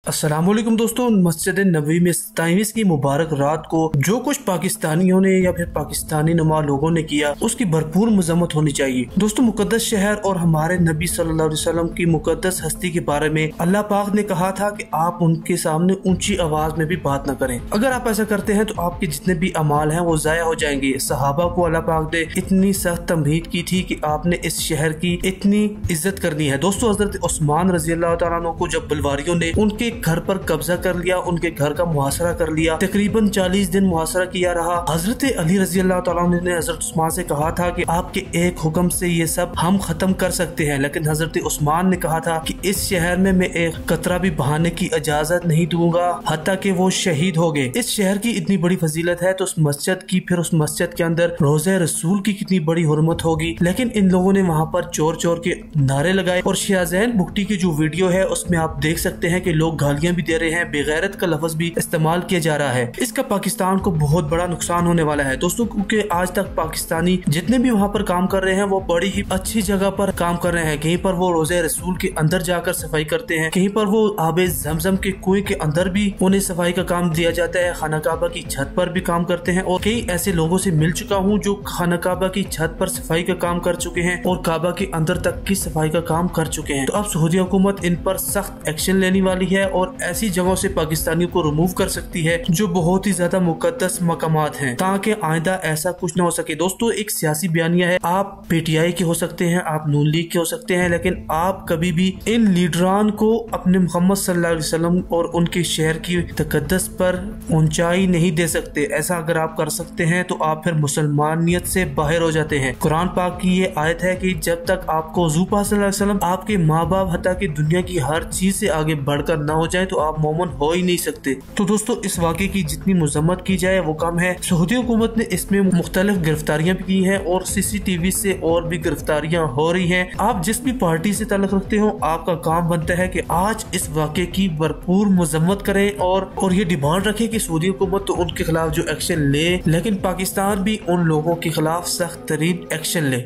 अस्सलामुअलैकुम दोस्तों, मस्जिद नबवी में 27 की मुबारक रात को जो कुछ पाकिस्तानियों ने या फिर पाकिस्तानी नुमा लोगों ने किया उसकी भरपूर मजम्मत होनी चाहिए। दोस्तों, मुकद्दस शहर और हमारे नबी सल्लल्लाहु अलैहि वसल्लम की मुकद्दस हस्ती के बारे में अल्लाह पाक ने कहा था कि आप उनके सामने ऊंची आवाज में भी बात न करें। अगर आप ऐसा करते हैं तो आपके जितने भी अमाल हैं वो जाया हो जाएंगे। सहाबा को अल्लाह पाक ने इतनी सख्त तंबीह की थी कि आपने इस शहर की इतनी इज्जत करनी है। दोस्तों, हजरत उस्मान रजी अल्लाह तआला अन्हु को जब बलवारियों ने उनके घर पर कब्जा कर लिया, उनके घर का मुहासरा कर लिया, तकरीबन 40 दिन मुहासरा किया रहा। हजरत अली रजी अल्लाह तआला अन्हु ने हजरत उस्मान से कहा था कि आपके एक हुक्म से ये सब हम खत्म कर सकते हैं, लेकिन हजरत उस्मान ने कहा था कि इस शहर में मैं एक कतरा भी बहाने की इजाजत नहीं दूंगा हत्ता कि वो शहीद हो गए। इस शहर की इतनी बड़ी फजीलत है तो उस मस्जिद की, फिर उस मस्जिद के अंदर रोज़े रसूल की कितनी बड़ी हुर्मत होगी। लेकिन इन लोगों ने वहाँ पर चोर चोर के नारे लगाए। और शाहजैन बुगटी की जो वीडियो है उसमें आप देख सकते हैं कि लोग गालियां भी दे रहे हैं, बेगैरत का लफ्ज भी इस्तेमाल किया जा रहा है। इसका पाकिस्तान को बहुत बड़ा नुकसान होने वाला है दोस्तों, क्योंकि आज तक पाकिस्तानी जितने भी वहाँ पर काम कर रहे हैं वो बड़ी ही अच्छी जगह पर काम कर रहे हैं। कहीं पर वो रोज़े रसूल के अंदर जाकर सफाई करते हैं, कहीं पर वो आबे ज़मज़म के कुएं के अंदर भी उन्हें सफाई का काम दिया जाता है, खाना काबा की छत पर भी काम करते हैं। और कई ऐसे लोगों से मिल चुका हूँ जो खाना काबा की छत पर सफाई का काम कर चुके हैं और काबा के अंदर तक की सफाई का काम कर चुके हैं। तो अब सऊदी हुकूमत इन पर सख्त एक्शन लेने वाली है और ऐसी जगहों से पाकिस्तानियों को रिमूव कर सकती है जो बहुत ही ज्यादा मुकद्दस मकामात हैं, ताकि आइंदा ऐसा कुछ न हो सके। दोस्तों, एक सियासी बयानिया है, आप पीटीआई के हो सकते हैं, आप नून लीग के हो सकते हैं, लेकिन आप कभी भी इन लीडरान को अपने मोहम्मद सल्लल्लाहु अलैहि वसल्लम और उनके शहर की तकद्दस पर ऊंचाई नहीं दे सकते। ऐसा अगर आप कर सकते हैं तो आप फिर मुसलमानियत से बाहर हो जाते हैं। कुरान पाक की ये आयत है कि जब तक आपको हुज़ूर पाक सल्लल्लाहु अलैहि वसल्लम आपके माँ बाप हत्ता की दुनिया की हर चीज से आगे बढ़कर न हो जाए तो आप मोमिन हो ही नहीं सकते। तो दोस्तों, इस वाक़े की जितनी मजम्मत की जाए वो कम है। सऊदी हुकूमत ने इसमें मुख्तलिफ गिरफ्तारियां भी की हैं और सीसीटीवी से और भी गिरफ्तारियां हो रही हैं। आप जिस भी पार्टी से ताल्लुक रखते हो, आपका काम बनता है कि आज इस वाक़े की भरपूर मजम्मत करें और ये डिमांड रखें कि सऊदी हुकूमत तो उनके खिलाफ जो एक्शन ले, लेकिन पाकिस्तान भी उन लोगों के खिलाफ सख्त तरीन एक्शन ले।